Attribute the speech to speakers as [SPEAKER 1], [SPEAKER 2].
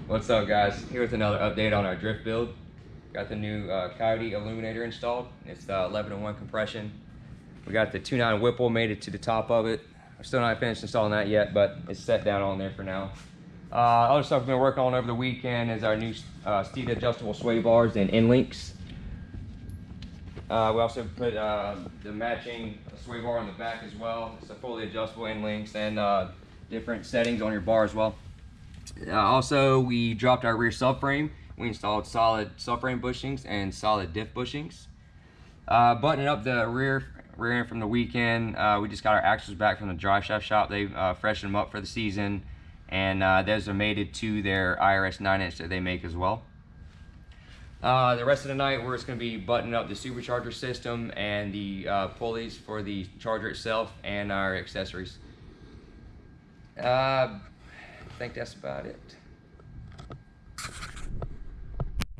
[SPEAKER 1] What's up, guys? Here with another update on our drift build. Got the new Coyote Aluminator installed. It's 11-to-1 compression. We got the 2.9 Whipple made it to the top of it. I'm still not finished installing that yet, but it's set down on there for now. Other stuff we've been working on over the weekend is our new Steeda adjustable sway bars and end links. We also put the matching sway bar on the back as well. It's a fully adjustable end links and different settings on your bar as well. Also, we dropped our rear subframe. We installed solid subframe bushings and solid diff bushings. Buttoning up the rear end from the weekend, we just got our axles back from the drive shaft shop. They freshened them up for the season, and those are mated to their IRS 9-inch that they make as well. The rest of the night, we're just going to be buttoning up the supercharger system and the pulleys for the charger itself and our accessories. I think that's about it.